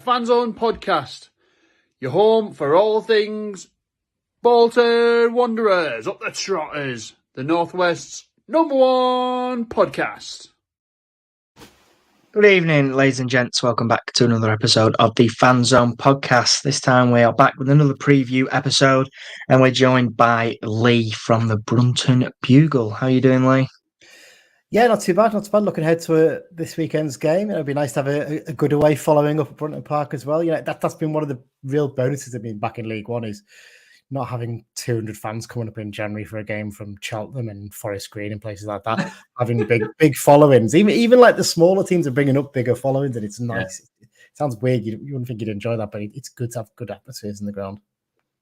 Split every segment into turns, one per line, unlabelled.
Fanzone Podcast, your home for all things Bolton Wanderers, up the Trotters, the Northwest's #1 podcast.
Good evening, ladies and gents. Welcome back to another episode of the Fanzone Podcast. This time we are back with another preview episode, and we're joined by Lee from the Brunton Bugle. How are you doing, Lee?
Yeah, not too bad. Looking ahead to this weekend's game. It'd be nice to have a good away following up at Brunton Park as well. That's been one of the real bonuses of being back in League One, is not having 200 fans coming up in January for a game from Cheltenham and Forest Green and places like that. Having big followings. Even like the smaller teams are bringing up bigger followings, and it's nice. Yeah. It sounds weird. You wouldn't think you'd enjoy that, but it's good to have good atmospheres in the ground.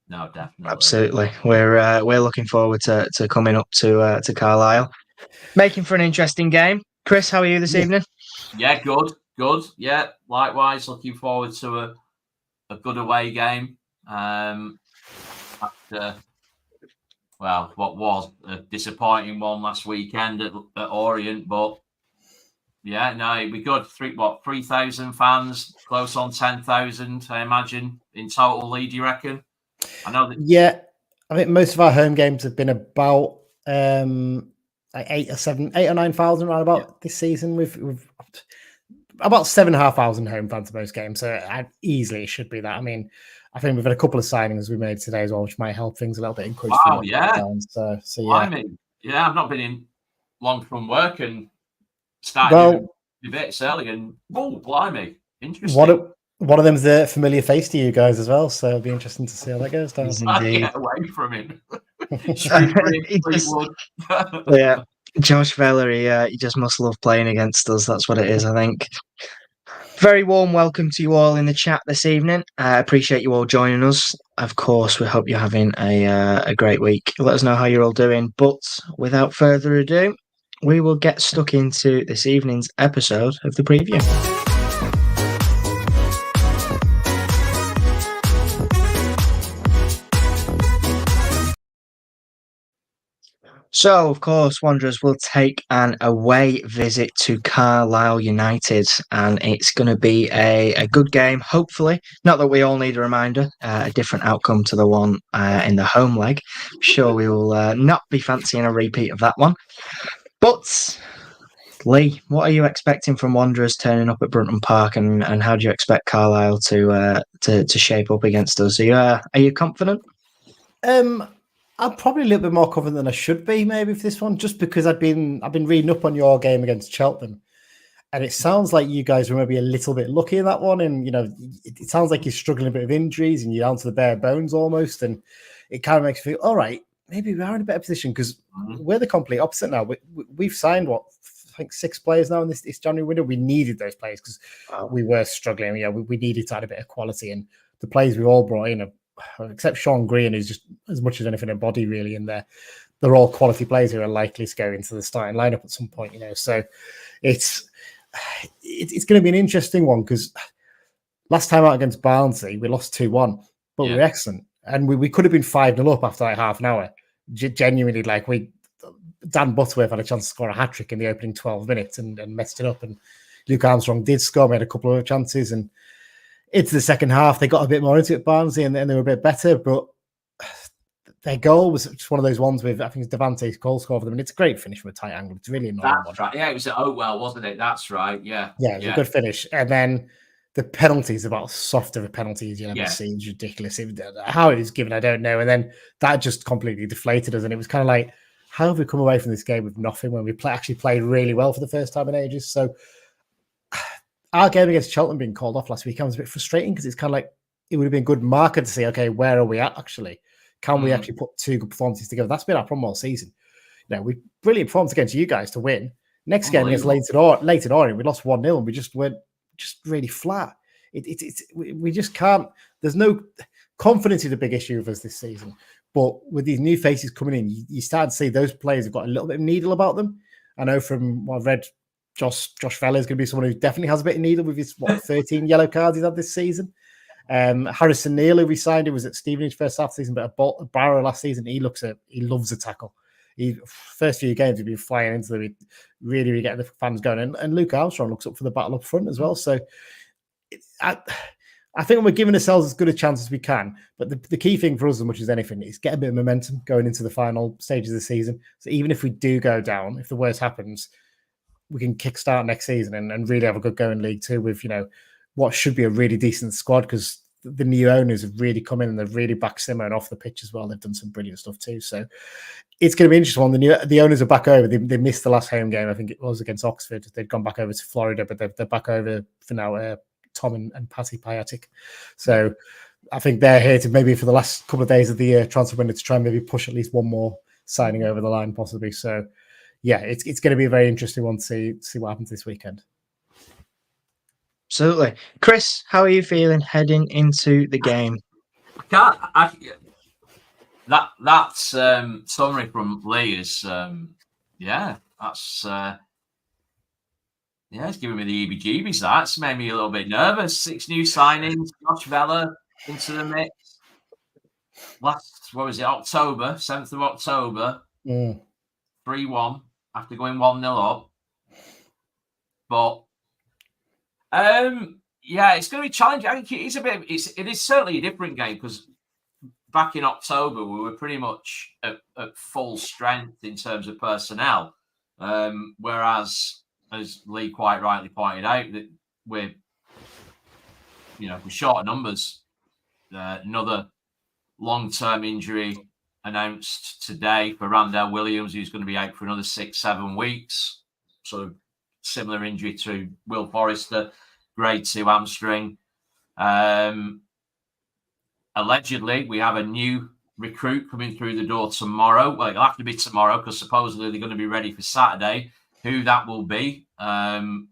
No, definitely.
Absolutely. We're looking forward to coming up to Carlisle. Making for an interesting game. Chris, how are you this evening?
Yeah, good. Yeah, likewise. Looking forward to a good away game. After, what was a disappointing one last weekend at Orient, but yeah, no, it'd be good. 3,000 fans, close on 10,000, I imagine, in total. Lee, do you reckon? I know that.
Yeah, I think most of our home games have been about like 8 or 9,000 right about this season. We've about 7,500 home fans for most games, so easily it should be that. I mean, I think we've had a couple of signings we made today as well, which might help things a little bit.
Wow, yeah.
So yeah.
I mean, yeah, I've not been in long from work and started a bit early, and blimey, interesting.
One of them's a familiar face to you guys as well, so it'll be interesting to see how that goes down.
I get away from him.
Yeah, Josh Veller, he just must love playing against us. That's what it is, I think. Very warm welcome to you all in the chat this evening. I appreciate you all joining us. Of course, we hope you're having a great week. Let us know how you're all doing. But without further ado, we will get stuck into this evening's episode of the preview. So, of course, Wanderers will take an away visit to Carlisle United, and it's going to be a good game, hopefully. Not that we all need a reminder, a different outcome to the one in the home leg. I'm sure we will not be fancying a repeat of that one. But, Lee, what are you expecting from Wanderers turning up at Brunton Park, and how do you expect Carlisle to shape up against us? Are you confident?
I'm probably a little bit more confident than I should be, maybe, for this one, just because I've been reading up on your game against Cheltenham, and it sounds like you guys were maybe a little bit lucky in that one, and it sounds like you're struggling a bit with injuries and you're down to the bare bones almost, and it kind of makes you feel, all right, maybe we are in a better position, because we're the complete opposite now. We've signed, I think 6 players now in this January window. We needed those players because we were struggling. Yeah, we needed to add a bit of quality, and the players we all brought in except Sean Green, who's just as much as anything a body really in there. They're all quality players who are likely to go into the starting lineup at some point, So it's going to be an interesting one, because last time out against Barnsley, we lost 2-1, but we were excellent. And we could have been 5-0 up after like half an hour. Genuinely, Dan Butterworth had a chance to score a hat-trick in the opening 12 minutes and messed it up. And Luke Armstrong did score. We had a couple of chances, and into the second half, they got a bit more into it, Barnsley, and then they were a bit better. But their goal was just one of those ones with, I think it's Devante's goal score for them, and it's a great finish from a tight angle. It's really annoying.
That's right. Yeah, it was at Oakwell, wasn't it? That's right. Yeah.
Yeah, it was a good finish. And then the penalty is about as soft of a penalty as you'll ever see. It's ridiculous. How it was given, I don't know. And then that just completely deflated us. And it was kind of like, how have we come away from this game with nothing when we actually played really well for the first time in ages? So our game against Cheltenham being called off last weekend was a bit frustrating, because it's kind of like it would have been a good marker to see, okay, where are we at actually? Can we actually put 2 good performances together? That's been our problem all season. We brilliant performance against you guys to win. Next game against Leighton Orient, we lost 1-0 and we just went really flat. We just can't. There's no confidence is a big issue of us this season. But with these new faces coming in, you start to see those players have got a little bit of needle about them. I know from what I've read, Josh Veller is going to be someone who definitely has a bit of needle with his 13 yellow cards he's had this season. Harrison Neal, who we signed, who was at Stevenage first half season, but at Barrow last season, he loves a tackle. First few games, he'd be flying into them, really getting the fans going. And Luke Armstrong looks up for the battle up front as well. So I think we're giving ourselves as good a chance as we can. But the key thing for us, as much as anything, is get a bit of momentum going into the final stages of the season. So even if we do go down, if the worst happens, we can kickstart next season and really have a good go in League Two with, what should be a really decent squad, because the new owners have really come in and they've really backed Simmer and off the pitch as well. They've done some brilliant stuff too. So it's going to be an interesting one. The owners are back over. They missed the last home game. I think it was against Oxford. They'd gone back over to Florida, but they're back over for now. Tom and Patty Piatic. So I think they're here to maybe for the last couple of days of the year transfer window to try and maybe push at least one more signing over the line possibly. So yeah, it's going to be a very interesting one to see what happens this weekend.
Absolutely. Chris, how are you feeling heading into the game?
That summary from Lee is, it's giving me the heebie-jeebies. That's made me a little bit nervous. 6 new signings, Josh Vella into the mix. October, 7th of October, 3-1 after going 1-0 up. But it's going to be challenging. I think it is certainly a different game, because back in October we were pretty much at full strength in terms of personnel, whereas, as Lee quite rightly pointed out, that we're short of numbers. Another long-term injury announced today for Randell Williams, who's going to be out for another 6-7 weeks. Sort of similar injury to Will Forrester, grade 2 hamstring. Allegedly, we have a new recruit coming through the door tomorrow. Well, it'll have to be tomorrow, because supposedly they're going to be ready for Saturday. Who that will be, I've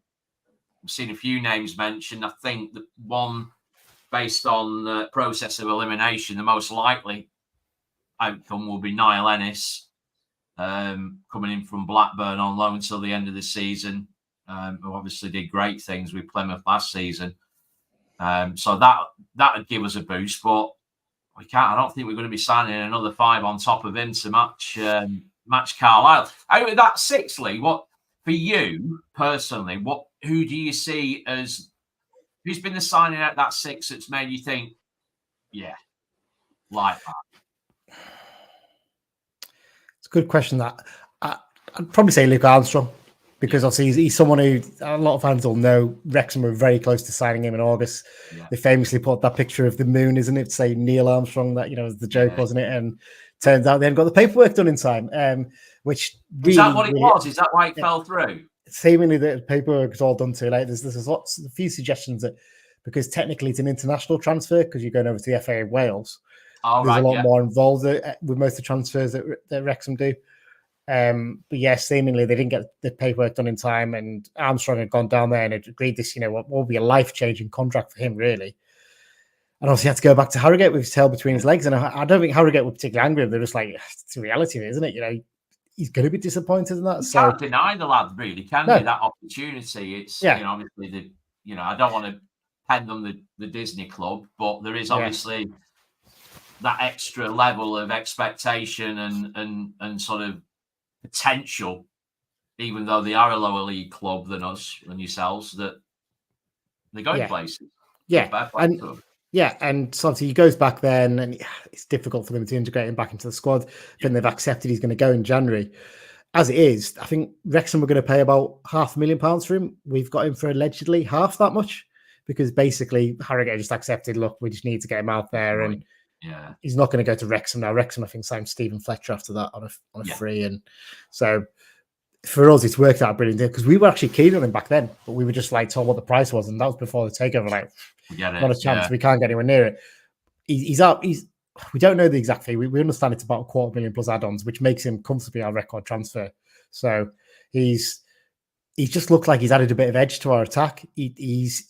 seen a few names mentioned. I think that one, based on the process of elimination, the most likely outcome will be Niall Ennis, coming in from Blackburn on loan until the end of the season, who obviously did great things with Plymouth last season. So that would give us a boost, but we can't. I don't think we're going to be signing another 5 on top of him to match Carlisle. Out of that 6, Lee, what for you personally? Who do you see as who's been the signing out that 6 that's made you think, like that?
It's a good question. That I'd probably say Luke Armstrong, because obviously he's someone who a lot of fans will know. Wrexham were very close to signing him in August. Yeah. They famously put that picture of the moon, isn't it? Say Neil Armstrong, that was the joke, wasn't it? And turns out they hadn't got the paperwork done in time. Which really,
is that what it was? Is that why it fell through?
Seemingly the paperwork is all done too late. There's a few suggestions that, because technically it's an international transfer, because you're going over to the FA of Wales. There's a lot more involved with most of the transfers that Wrexham do. But seemingly they didn't get the paperwork done in time, and Armstrong had gone down there and had agreed this, what will be a life-changing contract for him, really. And obviously he had to go back to Harrogate with his tail between his legs. And I don't think Harrogate were particularly angry. They're just like, it's the reality of it, isn't it? He's going to be disappointed in that.
You can't deny the lad, really, can you? That opportunity. It's, obviously, I don't want to pen them the Disney club, but there is obviously that extra level of expectation and sort of potential, even though they are a lower league club than us and yourselves, that they're going places.
And so obviously he goes back then, and it's difficult for them to integrate him back into the squad. Then they've accepted he's going to go in January. As it is, I think Wrexham were going to pay about £500,000 for him. We've got him for allegedly half that much, because basically Harrogate just accepted, look, we just need to get him out there, and he's not going to go to Wrexham now. Wrexham, I think, signed Stephen Fletcher after that on a free, and so for us, it's worked out brilliantly, because we were actually keen on him back then, but we were just told what the price was, and that was before the takeover. Not a chance. We can't get anywhere near it. He's up. We don't know the exact fee. We understand it's about $250,000 plus add-ons, which makes him comfortably our record transfer. So he's just looked like he's added a bit of edge to our attack. He's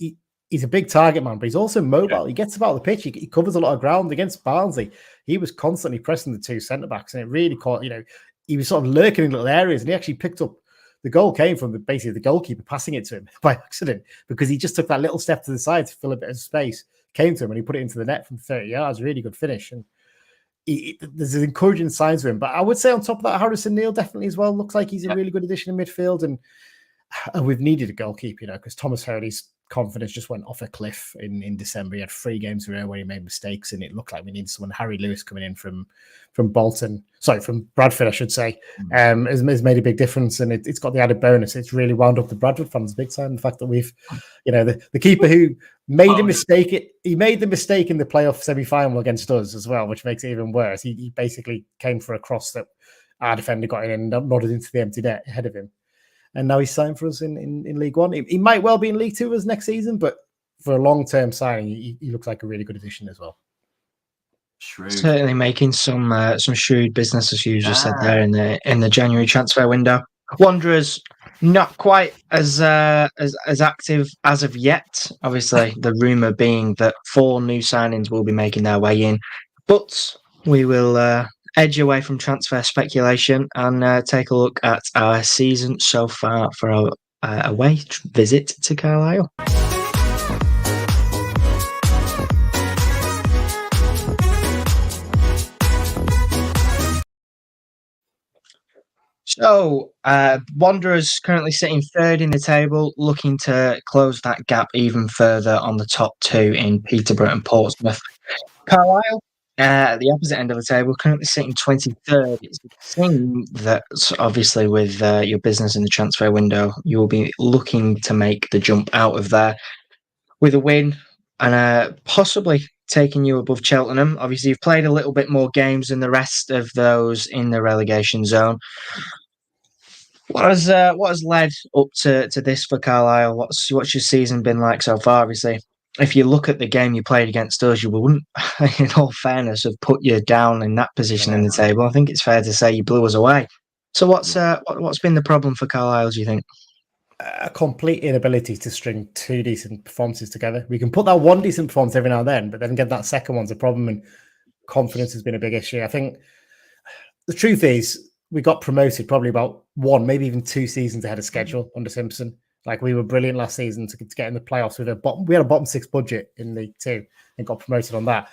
a big target man, but he's also mobile. He gets about the pitch. He covers a lot of ground. Against Barnsley, he was constantly pressing the 2 centre backs, and it really caught. He was sort of lurking in little areas, and he actually picked up. The goal came from basically the goalkeeper passing it to him by accident, because he just took that little step to the side to fill a bit of space, came to him, and he put it into the net from 30 yards. Really good finish. And there's encouraging signs of him. But I would say on top of that, Harrison Neal definitely as well looks like he's a really good addition in midfield. And we've needed a goalkeeper, because Thomas Hurley's confidence just went off a cliff in December. He had 3 games in a row where he made mistakes, and it looked like we needed someone. Harry Lewis coming in from Bradford, I should say, has made a big difference, and it's got the added bonus. It's really wound up the Bradford fans big time. The fact that we've, the keeper who made a mistake, he made the mistake in the playoff semi-final against us as well, which makes it even worse. He basically came for a cross that our defender got in and nodded into the empty net ahead of him. And now he's signed for us in League One. He might well be in League Two as next season, but for a long-term signing, he looks like a really good addition as well.
Shrewd. Certainly making some shrewd business, as you just said there, in the January transfer window. Wanderers not quite as active as of yet. Obviously, the rumour being that 4 new signings will be making their way in, but we will edge away from transfer speculation and take a look at our season so far for our away visit to Carlisle. So, Wanderers currently sitting 3rd in the table, looking to close that gap even further on the top 2 in Peterborough and Portsmouth. Carlisle, at the opposite end of the table, currently sitting 23rd. It's a thing that, obviously, with your business in the transfer window, you will be looking to make the jump out of there with a win and possibly taking you above Cheltenham. Obviously, you've played a little bit more games than the rest of those in the relegation zone. What has led up to this for Carlisle? What's your season been like so far? Obviously, if you look at the game you played against us, you wouldn't, in all fairness, have put you down in that position in the table. I think it's fair to say you blew us away. So what's been the problem for Carlisle, do you think?
A complete inability to string 2 decent performances together. We can put that 1 decent performance every now and then, but then get that second one's a problem, and confidence has been a big issue. I think the truth is we got promoted probably about 1, maybe even 2 seasons ahead of schedule under Simpson. Like, we were brilliant last season to get in the playoffs with we had a bottom 6 budget in League 2 and got promoted on that.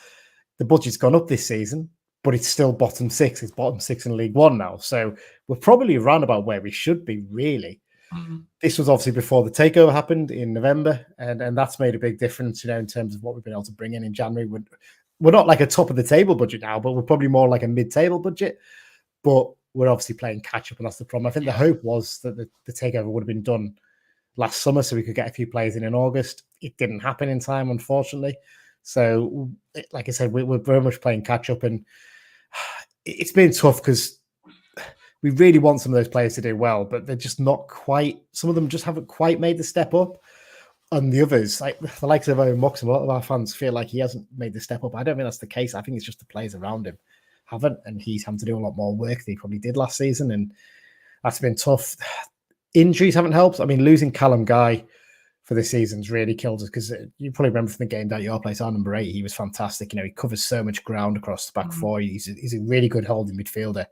The budget's gone up this season, but it's still bottom 6. It's bottom 6 in League 1 now. So we're probably around about where we should be, really. Mm-hmm. This was obviously before the takeover happened in November, and that's made a big difference, in terms of what we've been able to bring in January. We're not like a top of the table budget now, but we're probably more like a mid-table budget. But we're obviously playing catch-up, and that's the problem. I think the hope was that the takeover would have been done last summer so we could get a few players in August. It didn't happen in time, unfortunately. So, like I said, we're very much playing catch-up, and it's been tough because we really want some of those players to do well, but they're just not quite. Some of them just haven't quite made the step up. And the others, like the likes of Owen Moxham, a lot of our fans feel like he hasn't made the step up. I don't think that's the case. I think it's just the players around him haven't, and he's having to do a lot more work than he probably did last season, and that's been tough. Injuries haven't helped. I mean, losing Callum Guy for this season's really killed us, because you probably remember from the game that your place, our number 8, he was fantastic. He covers so much ground across the back 4. He's a really good holding midfielder.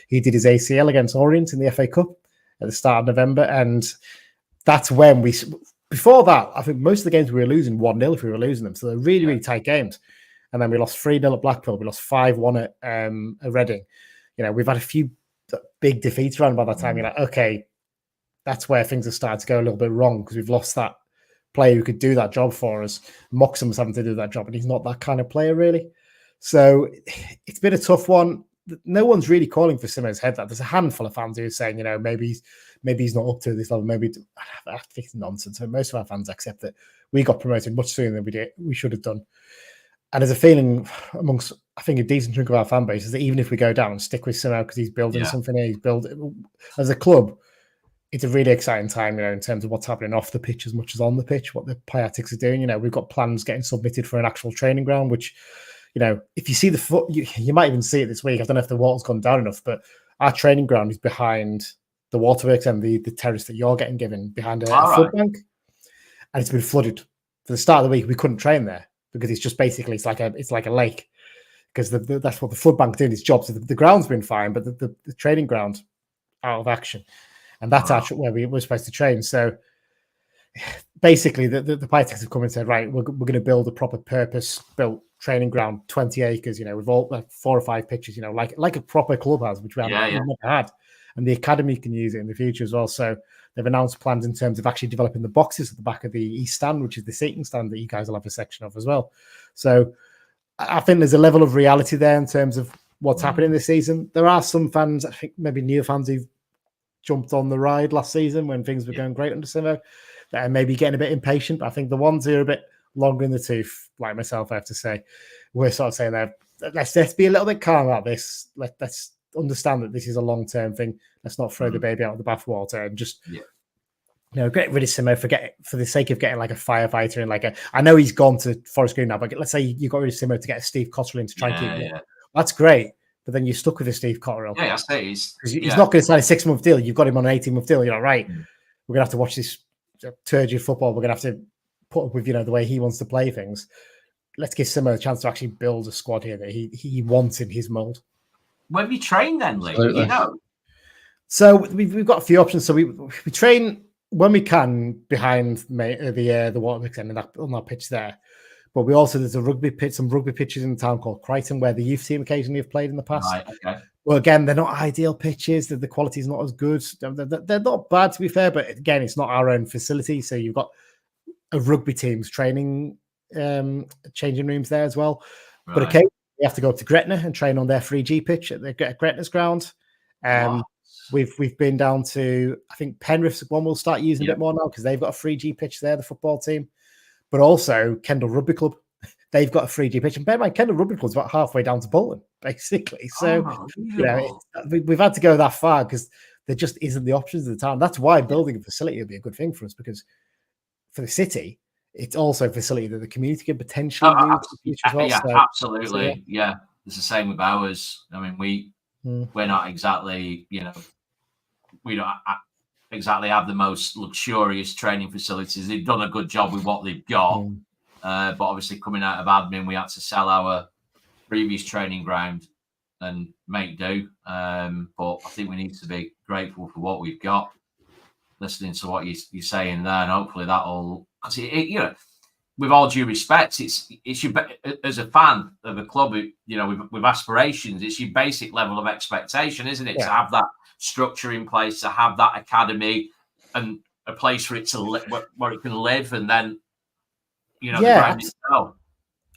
He did his ACL against Orient in the FA Cup at the start of November, and that's when before that, I think most of the games we were losing 1-0 if we were losing them. So they're really, really tight games. And then we lost 3-0 at Blackpool. We lost 5-1 at Reading. We've had a few big defeats around by that time. You're like, okay, that's where things have started to go a little bit wrong, because we've lost that player who could do that job for us. Moxham's having to do that job, and he's not that kind of player, really. So it's been a tough one. No one's really calling for Simo's head. There's a handful of fans who are saying, maybe he's not up to this level. Maybe I think it's nonsense. So most of our fans accept that we got promoted much sooner than we should have done. And there's a feeling amongst, I think, a decent chunk of our fan base is that even if we go down and stick with Simo because he's building something, he's building as a club. It's a really exciting time, in terms of what's happening off the pitch as much as on the pitch, what the Piatics are doing. We've got plans getting submitted for an actual training ground, which, if you see the foot, you might even see it this week. I don't know if the water's gone down enough, but our training ground is behind the waterworks and the terrace that you're getting given behind a flood bank. And it's been flooded. For the start of the week, we couldn't train there because it's just basically, it's like a lake, because that's what the flood bank doing its job. So the ground's been fine, but the training ground out of action. And that's actually where we were supposed to train. So basically, the Piatics have come and said, right, we're going to build a proper purpose-built training ground, 20 acres, with all 4 or 5 pitches, like a proper club has, which we've never had. And the academy can use it in the future as well. So They've announced plans in terms of actually developing the boxes at the back of the East Stand, which is the seating stand that you guys will have a section of as well. So I think there's a level of reality there in terms of what's happening this season. There are some fans, I think maybe new fans who've jumped on the ride last season when things were going great under Simo, that are maybe getting a bit impatient. But I think the ones who are a bit longer in the tooth, like myself, I have to say, we're sort of saying that let's be a little bit calm about this. Let's understand that this is a long-term thing. Let's not throw the baby out of the bathwater and just get rid of Simo for the sake of getting like a firefighter and like I know he's gone to Forest Green now, but let's say you got rid of Simo to get a Steve Cotterill in to try and keep him. That's great. But then you're stuck with a Steve Cotterill.
Yeah, I say he's
not going to sign a 6-month deal. You've got him on an 18-month deal. You're like, right, we're going to have to watch this turgid football. We're going to have to put up with, the way he wants to play things. Let's give Simo a chance to actually build a squad here that he wants in his mould.
When we train then, Lee,
So we've got a few options. So we train when we can behind the water end on that pitch there. But we also, there's a rugby pitch, some rugby pitches in the town called Crichton where the youth team occasionally have played in the past.
Right, okay.
Well, again, they're not ideal pitches. The quality is not as good. They're not bad, to be fair, but again, it's not our own facility. So you've got a rugby team's training, changing rooms there as well. Right. But occasionally we have to go up to Gretna and train on their 3G pitch at Gretna's ground. We've been down to, I think Penrith's one we'll start using a bit more now because they've got a 3G pitch there, the football team. But also Kendal Rugby Club, they've got a 3G pitch. And bear in mind, Kendal Rugby Club's about halfway down to Bolton, basically. So, we've had to go that far because there just isn't the options at the time. That's why building a facility would be a good thing for us, because for the city, it's also a facility that the community can potentially use.
Absolutely. Yeah, it's the same with ours. I mean, we're not exactly, we don't exactly have the most luxurious training facilities. They've done a good job with what they've got. But obviously coming out of admin, we had to sell our previous training ground and make do. But I think we need to be grateful for what we've got. Listening to what you're saying there, and hopefully that'll, with all due respect, it's your, as a fan of a club, with aspirations, it's your basic level of expectation, isn't it? Yeah. To have that structure in place, to have that academy and a place for it to where it can live, and then the ground itself.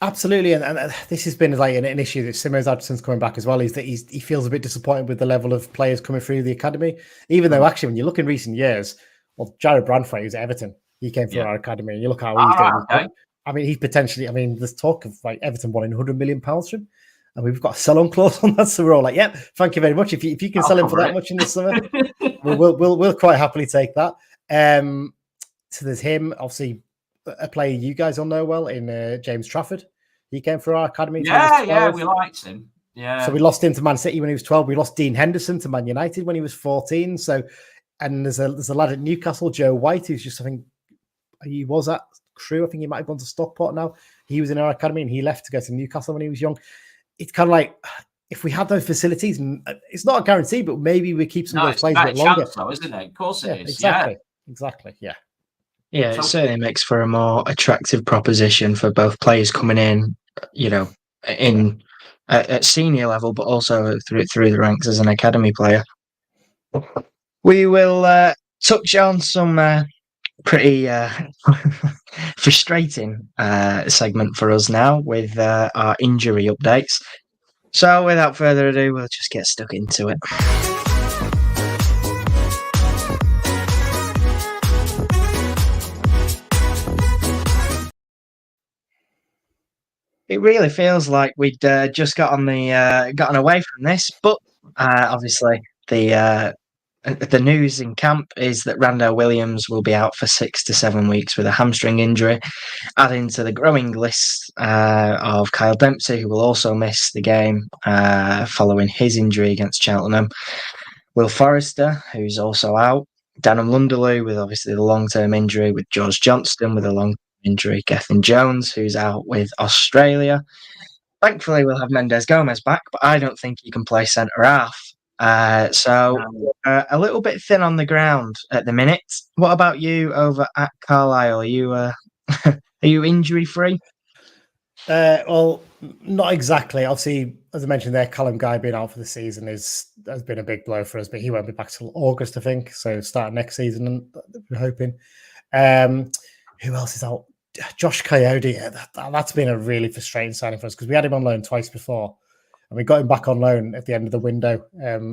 Absolutely, and this has been like an issue that Simo's had since coming back as well. Is that he feels a bit disappointed with the level of players coming through the academy, even though actually when you look in recent years, well, Jared Branthwaite, who's at Everton, he came through our academy, and you look how he's doing. Okay. I mean, he's potentially. I mean, there's talk of like Everton wanting £100 million from him, and we've got a sell-on clause on that. So we're all like, "Yep, thank you very much. If you can sell him for that much in the summer, we'll quite happily take that." So there's him, obviously, a player you guys all know well in James Trafford. He came through our academy.
Yeah, we liked him. Yeah.
So we lost him to Man City when he was 12. We lost Dean Henderson to Man United when he was 14. So, and there's a lad at Newcastle, Joe White, who's just, I think he was at Crewe. I think he might have gone to Stockport now. He was in our academy and he left to go to Newcastle when he was young. It's kind of like, if we had those facilities, it's not a guarantee, but maybe we keep some of those players a bit longer.
Though, isn't it? Of course it is.
Exactly. Yeah.
Yeah, it certainly makes for a more attractive proposition for both players coming in, in at senior level, but also through the ranks as an academy player. We will touch on some pretty frustrating segment for us now with our injury updates. So without further ado, we'll just get stuck into it. It really feels like we'd just gotten away from this, but obviously the news in camp is that Randall Williams will be out for 6 to 7 weeks with a hamstring injury, adding to the growing list of Kyle Dempsey, who will also miss the game following his injury against Cheltenham. Will Forrester, who's also out. Danham Lunderloo with obviously the long-term injury, with George Johnston with a long injury, Gethin Jones, who's out with Australia. Thankfully, we'll have Mendes Gomez back, but I don't think he can play centre half. So a little bit thin on the ground at the minute. What about you over at Carlisle? Are you are you injury free?
Well, not exactly. Obviously, as I mentioned there, Callum Guy being out for the season has been a big blow for us, but he won't be back till August, I think. So start next season, and we're hoping. Who else is out? Josh Coyote. That's been a really frustrating signing for us because we had him on loan twice before, and we got him back on loan at the end of the window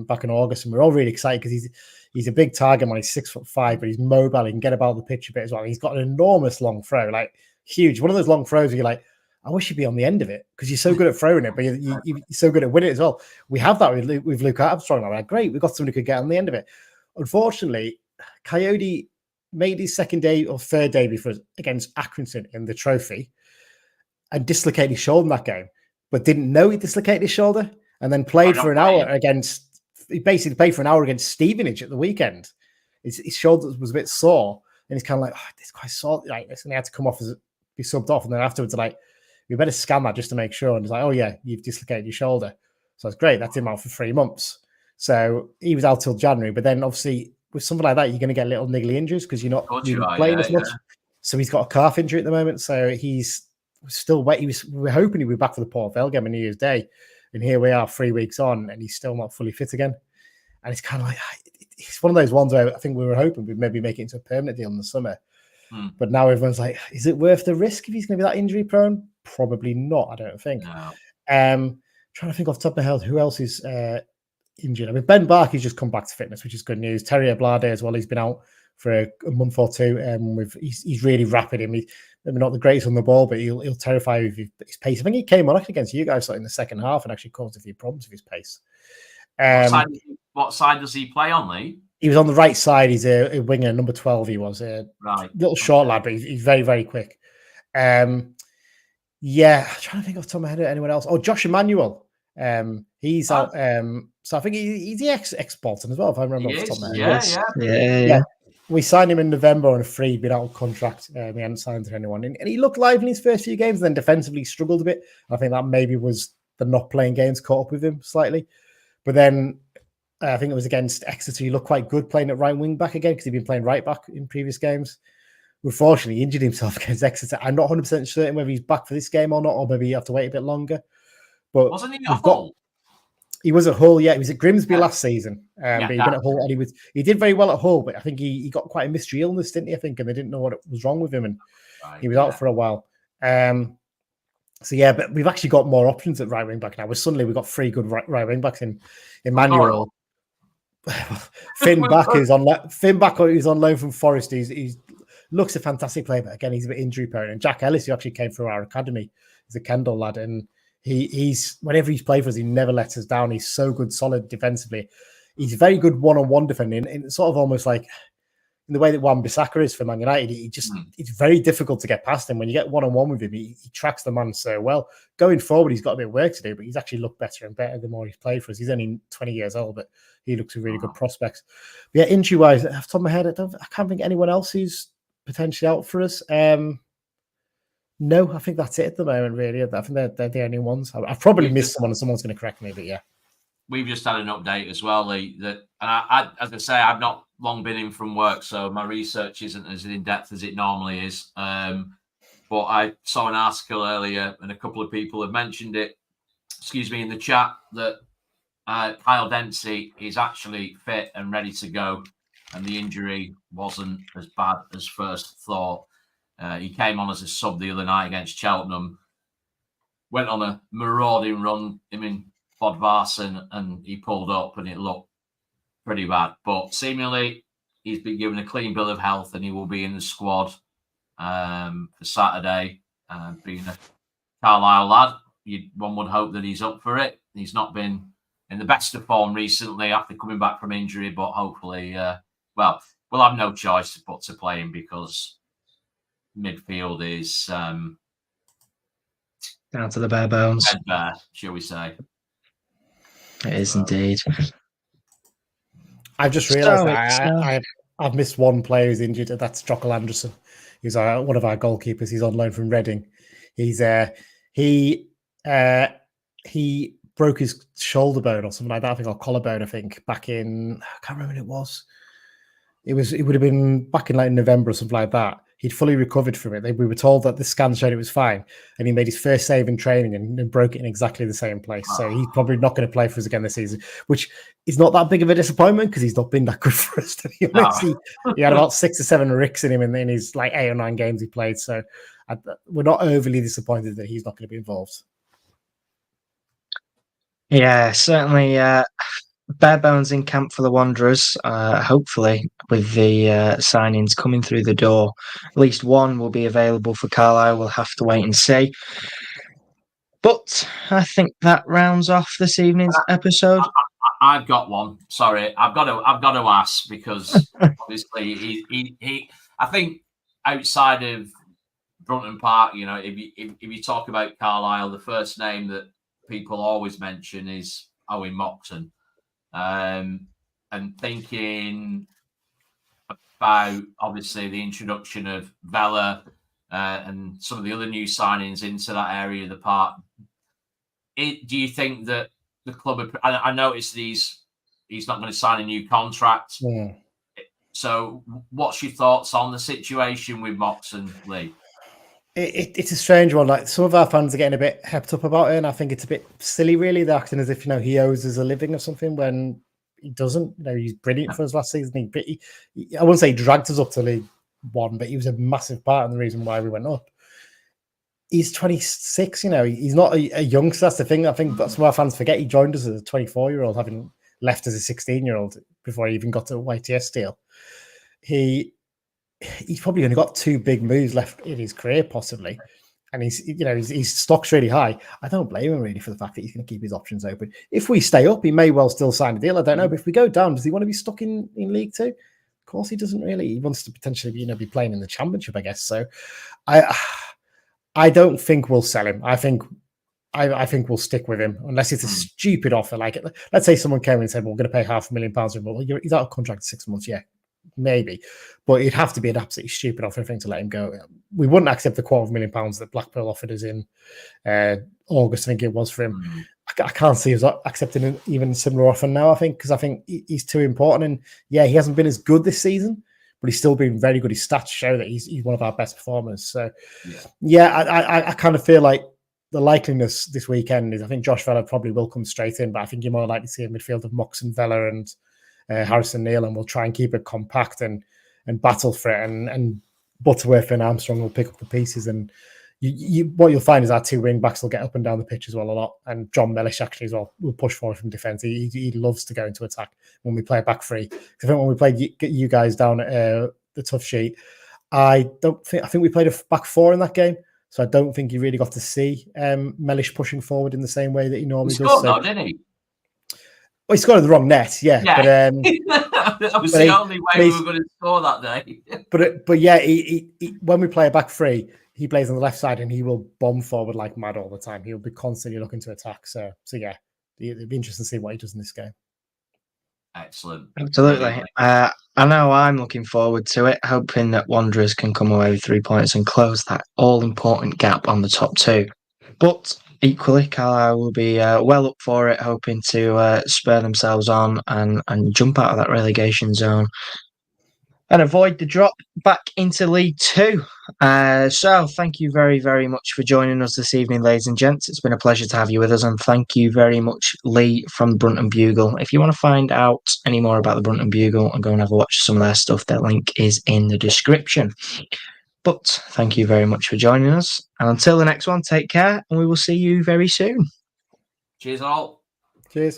back in August, and we're all really excited because he's a big target man. He's 6'5", but he's mobile. He can get about the pitch a bit as well. He's got an enormous long throw, like huge. One of those long throws where you're like, I wish you'd be on the end of it because you're so good at throwing it, but you're so good at winning it as well. We have that with Luke Armstrong. I'm like, great, we've got somebody who could get on the end of it. Unfortunately, Coyote made his second day or third debut for us against Accrington in the trophy and dislocated his shoulder in that game, but didn't know he dislocated his shoulder and then played for an hour against Stevenage at the weekend. His shoulder was a bit sore and he's kind of like, oh, it's quite sore. Like, and he had to come off be subbed off. And then afterwards, like, we better scan that just to make sure. And he's like, oh yeah, you've dislocated your shoulder. So that's great. That's him out for 3 months. So he was out till January, but then obviously with something like that, you're going to get little niggly injuries because you're not playing as much. Yeah. So he's got a calf injury at the moment. So he's still wet. We're hoping he'll be back for the Port Vale game on New Year's Day. And here we are 3 weeks on and he's still not fully fit again. And it's kind of like, it's one of those ones where I think we were hoping we'd maybe make it into a permanent deal in the summer. But now everyone's like, is it worth the risk if he's going to be that injury prone? Probably not, I don't think. No. Trying to think off the top of my head, who else is injured? I mean, Ben Barkey's just come back to fitness, which is good news. Terry Ablade as well. He's been out for a month or two. He's really rapid. Maybe not the greatest on the ball, but he'll terrify you with his pace. I think he came on against you guys in the second half and actually caused a few problems with his pace.
What side does he play on, Lee?
He was on the right side. He's a winger, number 12. He was a little short lad, but he's very, very quick. Yeah, I'm trying to think off the top of my head of anyone else. Oh, Josh Emmanuel. He's out. So I think he's the ex-Bolton as well, if I remember off the top of my head. Yeah. We signed him in November on a free, been out of contract. We hadn't signed to anyone. And he looked lively in his first few games, then defensively struggled a bit. I think that maybe was the not playing games caught up with him slightly. But then I think it was against Exeter. He looked quite good playing at right wing back again because he'd been playing right back in previous games. Unfortunately, he injured himself against Exeter. I'm not 100% certain whether he's back for this game or not, or maybe you have to wait a bit longer. But
wasn't he at Hull?
He was at Hull, yeah. He was at Grimsby last season. But he'd been at Hull and he did very well at Hull, but I think he got quite a mystery illness, didn't he? I think, and they didn't know what was wrong with him, and he was out for a while. But we've actually got more options at right wing back now. Suddenly we've got 3 good right wing backs in Emmanuel. Finn Back who's on loan from Forest. He's looks a fantastic player, but again, he's a bit injury prone. And Jack Ellis, who actually came through our academy, is a Kendall lad, and he's whenever he's played for us, he never lets us down. He's so good, solid defensively. He's very good one-on-one defending, and it's sort of almost like in the way that Wan-Bissaka is for Man United. It's very difficult to get past him. When you get one-on-one with him, he tracks the man so well. Going forward, he's got a bit of work to do, but he's actually looked better and better the more he's played for us. He's only 20 years old, but he looks a really good prospect. But yeah, injury-wise, off the top of my head, I can't think anyone else who's potentially out for us. No, I think that's it at the moment, really. I think they're the only ones. I've probably missed someone and someone's going to correct me, but yeah.
We've just had an update as well, Lee, that, and I, as I say, I've not long been in from work, so my research isn't as in-depth as it normally is. But I saw an article earlier, and a couple of people have mentioned it, in the chat, that Kyle Dempsey is actually fit and ready to go, and the injury wasn't as bad as first thought. He came on as a sub the other night against Cheltenham, went on a marauding run, Bodvarsson, and he pulled up and it looked pretty bad. But seemingly he's been given a clean bill of health and he will be in the squad for Saturday. Being a Carlisle lad, one would hope that he's up for it. He's not been in the best of form recently after coming back from injury, but hopefully, we'll have no choice but to play him because midfield is
down to the bare bones.
Bare, shall we say.
It is indeed.
I've just realised I've missed one player who's injured. That's Jockle Anderson. He's one of our goalkeepers. He's on loan from Reading. He broke his shoulder bone or something like that. I think, or collarbone. I think back in, I can't remember when it was. It would have been back in like November or something like that. He'd fully recovered from it. We were told that the scan showed it was fine, and he made his first save in training and broke it in exactly the same place. So he's probably not going to play for us again this season, which is not that big of a disappointment because he's not been that good for us, to be honest. He had about 6 or 7 ricks in him in his like 8 or 9 games he played. So we're not overly disappointed that he's not going to be involved.
Yeah, certainly bare bones in camp for the Wanderers. Hopefully, with the signings coming through the door, at least one will be available for Carlisle. We'll have to wait and see. But I think that rounds off this evening's episode.
I've got one. Sorry, I've got to ask because obviously he. I think outside of Brunton Park, if you talk about Carlisle, the first name that people always mention is Owen Moxon. And thinking about obviously the introduction of Vela and some of the other new signings into that area of the park, do you think that the club? I noticed he's not going to sign a new contract.
Yeah.
So, what's your thoughts on the situation with Moxon, Lee?
It's a strange one. Like some of our fans are getting a bit hepped up about it, and I think it's a bit silly. Really, they're acting as if he owes us a living or something when he doesn't. He's brilliant for us last season. I wouldn't say he dragged us up to League One, but he was a massive part of the reason why we went up. He's 26. He's not a youngster. That's the thing. I think some of our fans forget he joined us as a 24-year-old, having left as a 16-year-old before he even got to YTS deal. He's probably only got 2 big moves left in his career, possibly. And his stock's really high. I don't blame him really for the fact that he's going to keep his options open. If we stay up, he may well still sign a deal. I don't know. But if we go down, does he want to be stuck in League Two? Of course he doesn't really. He wants to potentially, be playing in the Championship, I guess. So I don't think we'll sell him. I think we'll stick with him unless it's a stupid offer. Like, let's say someone came and said, well, we're going to pay £500,000 for him. Well, he's out of contract 6 months. Yeah. Maybe, but it'd have to be an absolutely stupid offer thing to let him go. We wouldn't accept the £250,000 that Blackpool offered us in August. I think it was for him. I can't see us accepting an even similar offer now. because I think he's too important. And yeah, he hasn't been as good this season, but he's still been very good. His stats show that he's one of our best performers. So I kind of feel like the likeliness this weekend is I think Josh Vela probably will come straight in, but I think you're more likely to see a midfield of Moxon, Vela, and Harrison Neal, and we'll try and keep it compact and battle for it. And Butterworth and Armstrong will pick up the pieces. And what you'll find is our 2 wing backs will get up and down the pitch as well a lot. And John Mellish actually as well will push forward from defence. He loves to go into attack when we play back free. I think when we played you guys down at the Tough Sheet, I think we played a back 4 in that game. So I don't think you really got to see Mellish pushing forward in the same way that he normally does.
Though, didn't he?
Well, he scored in the wrong net, yeah. But,
that was the only way we were going to score that day.
but yeah, he when we play a back 3, he plays on the left side and he will bomb forward like mad all the time. He'll be constantly looking to attack. So yeah, it'd be interesting to see what he does in this game.
Excellent.
Absolutely. I know I'm looking forward to it, hoping that Wanderers can come away with 3 points and close that all-important gap on the top 2. But equally, Carlisle will be well up for it, hoping to spur themselves on and jump out of that relegation zone and avoid the drop back into League Two. So thank you very, very much for joining us this evening, ladies and gents. It's been a pleasure to have you with us, and thank you very much, Lee from Brunton Bugle. If you want to find out any more about the Brunton Bugle and go and have a watch of some of their stuff, their link is in the description. But thank you very much for joining us. And until the next one, take care, and we will see you very soon.
Cheers all.
Cheers.